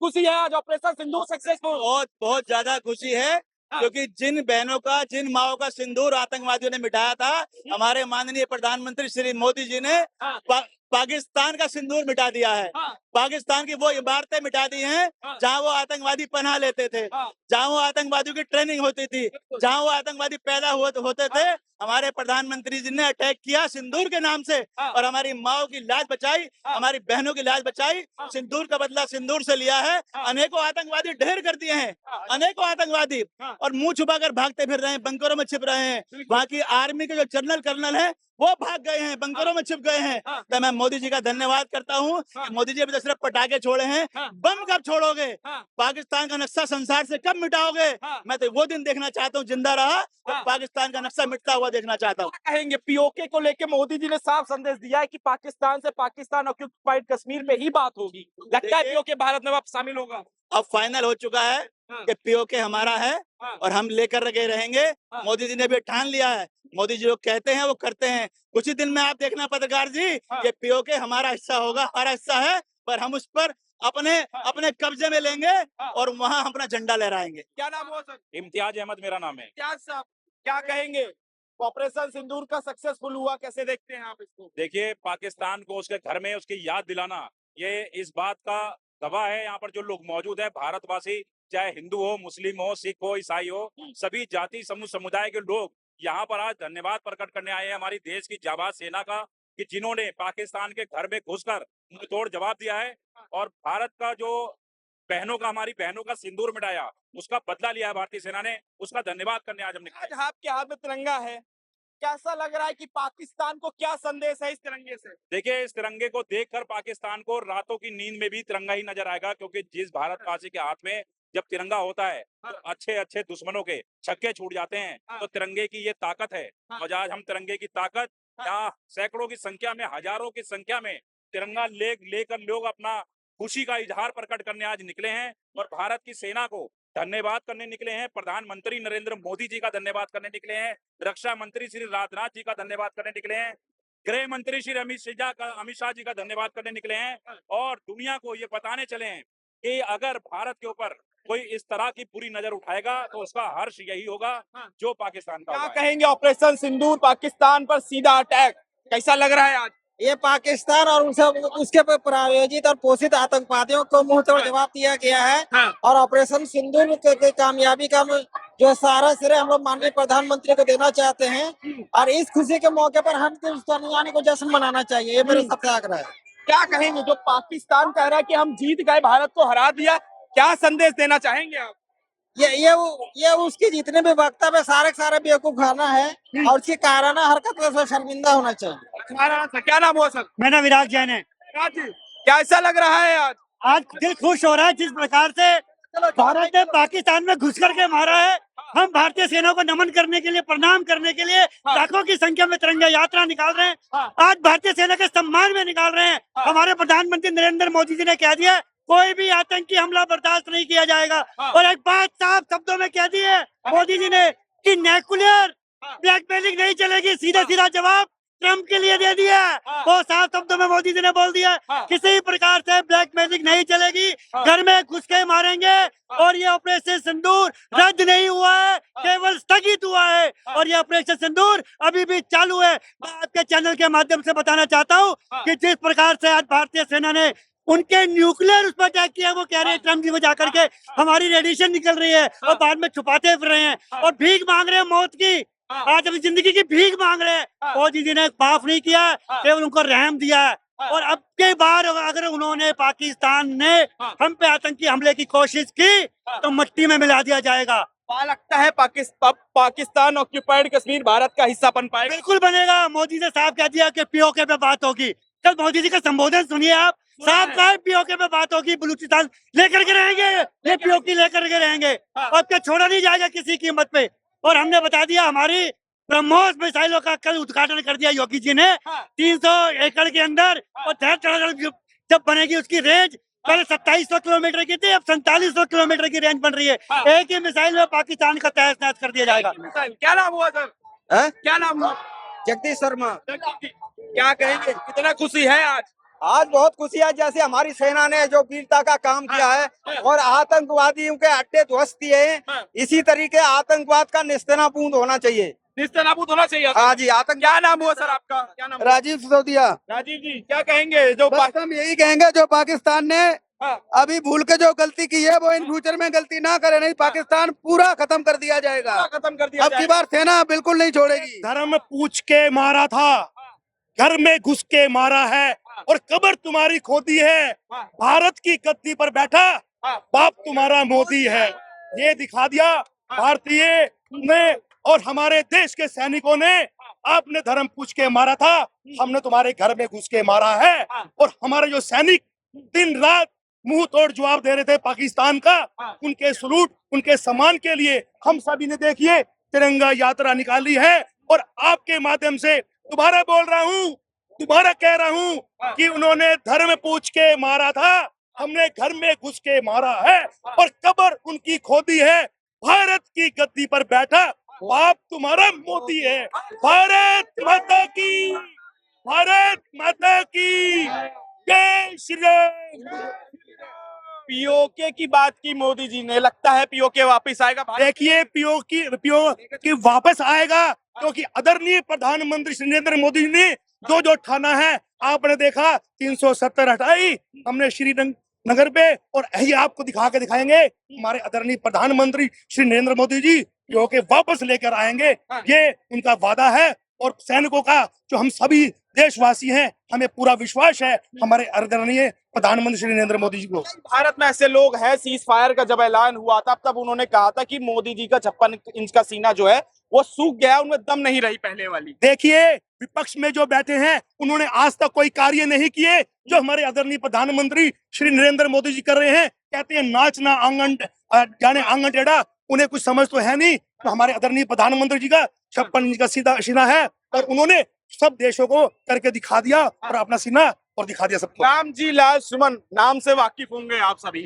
खुशी है आज ऑपरेशन सिंदूर सक्सेसफुल? बहुत बहुत ज्यादा खुशी है, हाँ। क्योंकि जिन बहनों का, जिन माओ का सिंदूर आतंकवादियों ने मिटाया था, हमारे माननीय प्रधानमंत्री श्री मोदी जी ने हाँ। पाकिस्तान का सिंदूर मिटा दिया है। हाँ। पाकिस्तान की वो इमारतें मिटा दी हैं हाँ। जहां वो आतंकवादी पनाह लेते थे, हाँ। जहां वो आतंकवादियों की ट्रेनिंग होती थी, जहां वो आतंकवादी पैदा होते थे। हमारे प्रधानमंत्री जी ने अटैक किया सिंदूर के नाम से, हाँ। और हमारी माओ की लाज बचाई, हाँ। हमारी बहनों की लाज बचाई। हाँ। सिंदूर का बदला सिंदूर से लिया है। हाँ। अनेकों आतंकवादी ढेर कर दिए हैं, हाँ। अनेकों आतंकवादी, हाँ। और मुंह छुपाकर भागते फिर रहे हैं, बंकरों में छिप रहे हैं। बिल्कुल। वहाँ की आर्मी के जो जनरल कर्नल हैं वो भाग गए हैं, बंकरों में छिप गए हैं। हाँ। तो मैं मोदी जी का धन्यवाद करता हूँ हाँ। कि मोदी जी अभी तो सिर्फ पटाखे छोड़े हैं, हाँ। बम कब छोड़ोगे? हाँ। पाकिस्तान का नक्शा संसार से कब मिटाओगे? हाँ। मैं तो वो दिन देखना चाहता हूँ, जिंदा रहा तो हाँ। पाकिस्तान का नक्शा मिटता हुआ देखना चाहता हूँ। क्या कहेंगे? पीओके को लेके मोदी जी ने साफ संदेश दिया है कि पाकिस्तान से पाकिस्तान ऑक्युपाइड कश्मीर पे ही बात होगी। लगता है देखिए, पीओके भारत में वापस शामिल होगा? अब फाइनल हो चुका है हाँ। कि पीओके हमारा है हाँ। और हम लेकर के रहेंगे। हाँ। मोदी जी ने भी ठान लिया है, मोदी जी जो कहते हैं वो करते हैं। कुछ ही दिन में आप देखना पत्रकार जी, हाँ। ये पीओके हमारा हिस्सा होगा, हमारा हिस्सा है, पर हम उस पर अपने हाँ। अपने कब्जे में लेंगे हाँ। और वहां अपना झंडा लहराएंगे। क्या नाम हुआ सर? इम्तियाज अहमद मेरा नाम है। क्या साहब, क्या कहेंगे? ऑपरेशन सिंदूर का सक्सेसफुल हुआ, कैसे देखते हैं आप इसको? देखिए, पाकिस्तान को उसके घर में उसकी याद दिलाना, ये इस बात का गवाह है। यहाँ पर जो लोग मौजूद है, भारतवासी, चाहे हिंदू हो, मुस्लिम हो, सिख हो, ईसाई हो, सभी जाति समूह समुदाय के लोग यहाँ पर आज धन्यवाद प्रकट करने आए हैं हमारी देश की जाबाज सेना का, कि जिन्होंने पाकिस्तान के घर में घुसकर मुंहतोड़ जवाब दिया है और भारत का जो बहनों का, हमारी बहनों का सिंदूर मिटाया, उसका बदला लिया है भारतीय सेना ने। उसका धन्यवाद करने आज हमने। आज आपके हाथ में तिरंगा है, कैसा लग रहा है कि पाकिस्तान को क्या संदेश है इस तिरंगे से? देखिए, इस तिरंगे को देखकर पाकिस्तान को रातों की नींद में भी तिरंगा ही नजर आएगा, क्योंकि जिस भारतवासी के हाथ में जब तिरंगा होता है तो अच्छे अच्छे दुश्मनों के छक्के छूट जाते हैं। तो तिरंगे की ये ताकत है, और आज हम तिरंगे की ताकत, यहाँ सैकड़ों की संख्या में, हजारों की संख्या में तिरंगा लेकर लोग अपना खुशी का इजहार प्रकट करने आज निकले हैं, और भारत की सेना को धन्यवाद करने निकले हैं। प्रधानमंत्री नरेंद्र मोदी जी का धन्यवाद करने निकले हैं, रक्षा मंत्री श्री राजनाथ जी का धन्यवाद करने निकले हैं, गृह मंत्री श्री अमित शाह जी का धन्यवाद करने निकले हैं, और दुनिया को ये बताने चले हैं कि अगर भारत के ऊपर कोई इस तरह की बुरी नजर उठाएगा तो उसका हर्ष यही होगा जो पाकिस्तान का क्या हुआ है। कहेंगे? ऑपरेशन सिंदूर पाकिस्तान पर सीधा अटैक, कैसा लग रहा है आज? ये पाकिस्तान और उसके पर प्रायोजित और पोषित आतंकवादियों को मुंहतोड़ जवाब दिया गया है। हाँ। और ऑपरेशन सिंदूर के कामयाबी का जो सारा श्रेय हम लोग माननीय प्रधानमंत्री को देना चाहते हैं, और इस खुशी के मौके पर हम हिंदुस्तानी को जश्न मनाना चाहिए, ये मेरा सबसे आग्रह है। क्या कहेंगे? जो पाकिस्तान कह रहा है कि हम जीत गए, भारत को हरा दिया, क्या संदेश देना चाहेंगे आप? ये उसकी जितने भी वक्तव्य सारे के सारे बेवकूफ खाना है, और उसकी काराना हरकत से शर्मिंदा होना चाहिए। क्या नाम हुआ सर? मेरा नाम विराज जैन है। विराज जी, कैसा लग रहा है आज? आज दिल खुश हो रहा है जिस प्रकार से भारत ने पाकिस्तान में घुस करके मारा है। हम भारतीय सेना को नमन करने के लिए, प्रणाम करने के लिए लाखों की संख्या में तिरंगा यात्रा निकाल रहे हैं। आज भारतीय सेना के सम्मान में निकाल रहे हैं। हमारे प्रधानमंत्री नरेंद्र मोदी जी ने कह दिया कोई भी आतंकी हमला बर्दाश्त नहीं किया जाएगा। और एक बात साफ शब्दों में कह दी है मोदी जी ने कि न्यूक्लियर ब्लैकमेलिंग नहीं चलेगी। सीधा सीधा जवाब ट्रम्प के लिए दे दिया। वो साफ शब्दों में मोदी जी ने बोल दिया किसी प्रकार से ब्लैकमेलिंग नहीं चलेगी, घर में घुस के मारेंगे। और ये ऑपरेशन सिंदूर रद्द नहीं हुआ है, केवल स्थगित हुआ है, और ये ऑपरेशन सिंदूर अभी भी चालू है। मैं आपके चैनल के माध्यम से बताना चाहता हूँ कि जिस प्रकार से आज भारतीय सेना ने उनके न्यूक्लियर उस पर अटैक किया, वो कह रहे हैं ट्रम्प जी को जाकर के हमारी रेडिएशन निकल रही है, और बाद में छुपाते फिर रहे हैं और भीख मांग रहे हैं मौत की। आज अपनी जिंदगी की भीख मांग रहे हैं। मोदी जी ने माफ नहीं किया, केवल उनको रहम दिया। और अब के बार अगर उन्होंने, पाकिस्तान ने हम पे आतंकी हमले की कोशिश की तो मिट्टी में मिला दिया जाएगा। क्या लगता है पाकिस्तान ऑक्युपाइड कश्मीर भारत का हिस्सा बन पाएगा? बिल्कुल बनेगा। मोदी ने साफ कह दिया कि पीओके पे बात होगी। कल मोदी जी का संबोधन सुनिए आप, साफ कहा पीओके पे बात होगी, बलूचिस्तान लेकर के रहेंगे, ये पीओके लेकर के रहेंगे, और क्या छोड़ा नहीं जाएगा किसी कीमत पे। और हमने बता दिया हमारी ब्रह्मोस मिसाइलों का कल उद्घाटन कर दिया योगी जी ने 300 एकड़ के अंदर। और जब बनेगी उसकी रेंज, पहले 2700 किलोमीटर की थी, अब 4700 किलोमीटर की रेंज बन रही है। एक ही मिसाइल में पाकिस्तान का तहस नहस कर दिया जाएगा। क्या नाम हुआ सर? क्या नाम हुआ? जगदीश शर्मा। क्या कहेंगे? कितना खुशी है आज? आज बहुत खुशी है, जैसे हमारी सेना ने जो वीरता का काम किया है और आतंकवादियों के अड्डे ध्वस्त किए हैं, इसी तरीके आतंकवाद का निस्तेनाबूद होना चाहिए। निस्तेनाबूद होना चाहिए। हाँ जी, आतंक। क्या नाम हुआ सर आपका? क्या नाम? राजीव सिसोदिया। राजीव जी, क्या कहेंगे जो बस हम यही कहेंगे, जो पाकिस्तान ने हाँ। अभी भूल के जो गलती की है वो इन फ्यूचर में गलती ना करे, नहीं पाकिस्तान पूरा खत्म कर दिया जाएगा। खत्म कर दिया अब की बार सेना बिल्कुल नहीं छोड़ेगी। धर्म पूछ के मारा था, घर में घुस के मारा है और कब्र तुम्हारी खोदी है। भारत की गद्दी पर बैठा बाप तुम्हारा मोदी है। ये दिखा दिया भारतीय ने और हमारे देश के सैनिकों ने। आपने धर्म पूछ के मारा था, हमने तुम्हारे घर में घुस के मारा है। और हमारे जो सैनिक दिन रात मुंह तोड़ जवाब दे रहे थे पाकिस्तान का, उनके सलूट, उनके सम्मान के लिए हम सभी ने देखिए तिरंगा यात्रा निकाली है। और आपके माध्यम से दोबारा बोल रहा हूँ, दोबारा कह रहा हूँ कि उन्होंने धर्म पूछ के मारा था, हमने घर में घुस के मारा है और कब्र उनकी खोदी है। भारत की गद्दी पर बैठा बाप तुम्हारा मोदी है। भारत माता की, भारत माता की जय श्री राम। पीओके की बात की मोदी जी ने, लगता है पीओके वापस आएगा? देखिए पीओके वापस आएगा, क्योंकि आदरणीय प्रधानमंत्री श्री नरेंद्र मोदी ने जो जो ठाना है, आपने देखा 370 हटाई हमने श्रीनगर पे, और यही आपको दिखा के दिखाएंगे हमारे आदरणीय प्रधानमंत्री श्री नरेंद्र मोदी जी पीओके वापस लेकर आएंगे। ये उनका वादा है और सैनिकों का, जो हम सभी देशवासी हैं, हमें पूरा विश्वास है हमारे आदरणीय प्रधानमंत्री श्री नरेंद्र मोदी जी को। भारत में ऐसे लोग हैं, सीज फायर का जब ऐलान हुआ था तब उन्होंने कहा था कि मोदी जी का 56 इंच का सीना जो है वो सूख गया, उनमें दम नहीं रही पहले वाली। देखिए विपक्ष में जो बैठे हैं, उन्होंने आज तक कोई कार्य नहीं किए जो हमारे आदरणीय प्रधानमंत्री श्री नरेंद्र मोदी जी कर रहे हैं। कहते हैं नाचना आंगन जाने आंगन टेढ़ा, उन्हें कुछ समझ तो है नहीं। तो हमारे आदरणीय प्रधानमंत्री जी का 56 इंच का सीना है और उन्होंने सब देशों को करके दिखा दिया और अपना सीना और दिखा दिया सबको। रामजी लाल सुमन नाम से वाकिफ होंगे आप सभी।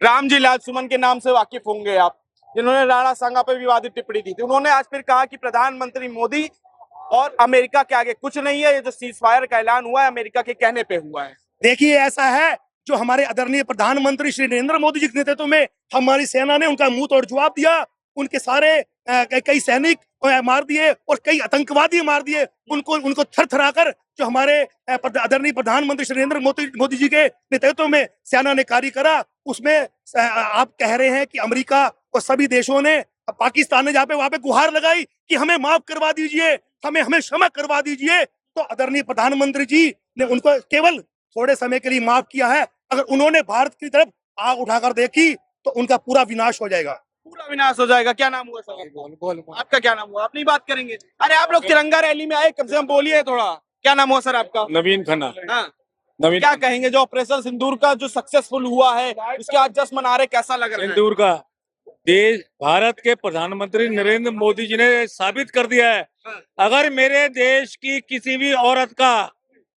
रामजी लाल सुमन के नाम से वाकिफ होंगे आप, जिन्होंने राणा सांगा पर विवादित टिप्पणी दी थी। उन्होंने आज फिर कहा कि प्रधानमंत्री मोदी और अमेरिका के आगे कुछ नहीं है, ये जो सीज फायर का ऐलान हुआ है अमेरिका के कहने पे हुआ है। देखिए ऐसा है, जो हमारे आदरणीय प्रधानमंत्री श्री नरेंद्र मोदी जी के नेतृत्व में हमारी सेना ने उनका मुंह तोड़ जवाब दिया। उनके सारे कई सैनिक मार दिए और कई आतंकवादी मार दिए। उनको थरथरा कर जो हमारे आदरणीय प्रधानमंत्री श्री नरेंद्र मोदी जी के नेतृत्व में सेना ने कार्य करा, उसमें आप कह रहे हैं कि अमेरिका और सभी देशों ने, पाकिस्तान ने जहाँ पे वहां पे गुहार लगाई कि हमें माफ करवा दीजिए, हमें क्षमा करवा दीजिए, तो आदरणीय प्रधानमंत्री जी ने उनको केवल थोड़े समय के लिए माफ किया है। अगर उन्होंने भारत की तरफ आग उठाकर देखी तो उनका पूरा विनाश हो जाएगा। पूरा विनाश हो जाएगा। क्या नाम हुआ सर? आपका क्या नाम हुआ? अपनी बात करेंगे। अरे आप लोग तिरंगा रैली में आए, कम से कम बोलिए थोड़ा। क्या नाम हुआ सर आपका? नवीन खन्ना। हाँ। नवीन क्या कहेंगे जो ऑपरेशन सिंदूर का जो सक्सेसफुल हुआ है, उसके आज जश्न मना रहे, कैसा लग रहा है? सिंदूर का देश भारत के प्रधानमंत्री नरेंद्र मोदी जी ने साबित कर दिया है, अगर मेरे देश की किसी भी औरत का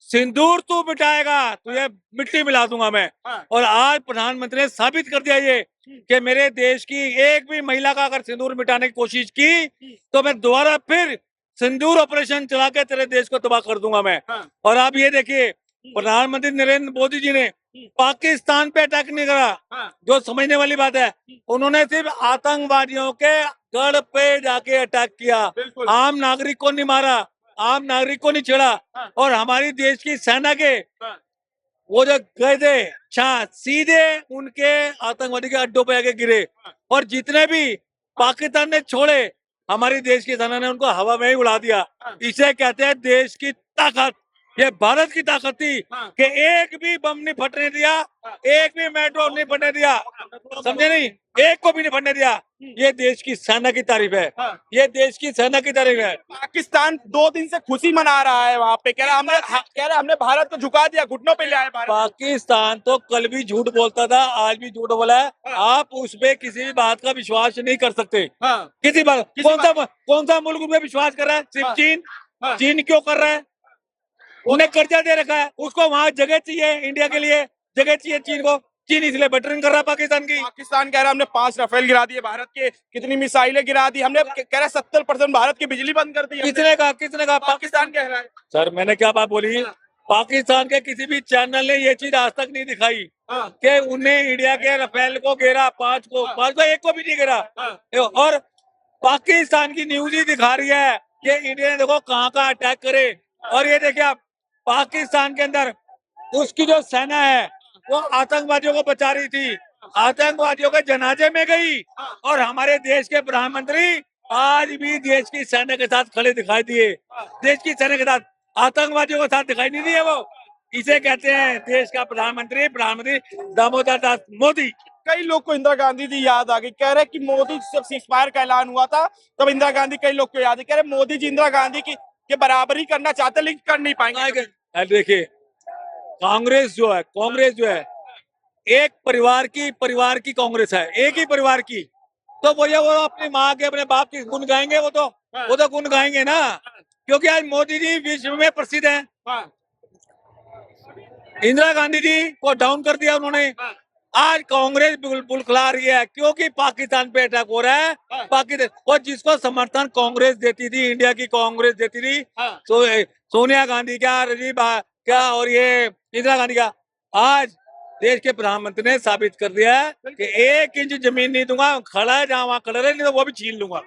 सिंदूर तू मिटाएगा तुझे मिट्टी मिला दूंगा मैं। और आज प्रधानमंत्री ने साबित कर दिया ये कि मेरे देश की एक भी महिला का अगर सिंदूर मिटाने की कोशिश की तो मैं दोबारा फिर सिंदूर ऑपरेशन चला के तेरे देश को तबाह कर दूंगा मैं। और आप ये देखिए, प्रधानमंत्री नरेंद्र मोदी जी ने पाकिस्तान पे अटैक नहीं करा, जो समझने वाली बात है। उन्होंने सिर्फ आतंकवादियों के गढ़ पे जाके अटैक किया, आम नागरिक को नहीं मारा, आम नागरिक को नहीं छेड़ा। और हमारी देश की सेना के वो जो गए थे सीधे उनके आतंकवादी के अड्डों पे आके गिरे, और जितने भी पाकिस्तान ने छोड़े हमारी देश की सेना ने उनको हवा में ही उड़ा दिया। इसे कहते हैं देश की ताकत। ये भारत की ताकत थी कि एक भी बम नहीं फटने दिया, एक भी मेट्रो नहीं फटने दिया, समझे नहीं, एक को भी नहीं फटने दिया। ये देश की सेना की तारीफ है, ये देश की सेना की तारीफ है। पाकिस्तान 2 दिन से खुशी मना रहा है वहाँ पे, कह रहा हमने भारत को झुका दिया, घुटनों पे ले आए भारत। पाकिस्तान तो कल भी झूठ बोलता था, आज भी झूठ बोला है। आप उसपे किसी भी बात का विश्वास नहीं कर सकते। किसी बात, कौन सा मुल्क पे विश्वास कर रहा है? सिर्फ चीन। चीन क्यों कर रहा है? उन्हें कर्जा दे रखा है, उसको वहाँ जगह चाहिए, इंडिया के लिए जगह चाहिए चीन को। चीन इसलिए बटरिंग कर रहा है पाकिस्तान की। पाकिस्तान कह रहा है हमने 5 राफेल गिरा दिए, भारत के कितनी मिसाइलें गिरा दी हमने, कह रहा 70% भारत की बिजली बंद कर दी। किसने कहा? पाकिस्तान कह रहा है। सर मैंने क्या बात बोली? पाकिस्तान के किसी भी चैनल ने ये चीज आज तक नहीं दिखाई कि उन्हें इंडिया के राफेल को घेरा, पांच को एक को भी नहीं घेरा। और पाकिस्तान की न्यूज ही दिखा रही है कि इंडिया ने देखो कहाँ कहाँ अटैक करे। और ये देखिए आप, पाकिस्तान के अंदर उसकी जो सेना है वो आतंकवादियों को बचा रही थी, आतंकवादियों के जनाजे में गई। और हमारे देश के प्रधानमंत्री आज भी देश की सेना के साथ खड़े दिखाई दिए, देश की सेना के साथ, आतंकवादियों के साथ दिखाई नहीं दिए वो। इसे कहते हैं देश का प्रधानमंत्री दामोदर दास मोदी। कई लोग को इंदिरा गांधी जी याद आ गई, कह रहे कि मोदी जब सीजफायर का ऐलान हुआ था तब इंदिरा गांधी, कई लोग को याद है, कह रहे मोदी जी इंदिरा गांधी की के बराबरी करना चाहते लेकिन कर नहीं पाएंगे। देखिए कांग्रेस जो है एक परिवार की कांग्रेस है, एक ही परिवार की। तो वो अपनी माँ के, अपने बाप की गुण गाएंगे, वो तो गुण गाएंगे ना, क्योंकि आज मोदी जी विश्व में प्रसिद्ध हैं। इंदिरा गांधी जी को डाउन कर दिया उन्होंने। आज कांग्रेस बुलखला रही है क्योंकि पाकिस्तान पे अटैक हो रहा है। पाकिस्तान, और जिसको समर्थन कांग्रेस देती थी, इंडिया की कांग्रेस देती थी, सोनिया गांधी क्या, राजीव क्या, और ये इंदिरा गांधी का, आज देश के प्रधानमंत्री ने साबित कर दिया है कि 1 इंच जमीन नहीं दूंगा, खड़ा है जहां वहां खड़ा रहे, नहीं तो वो भी छीन लूंगा।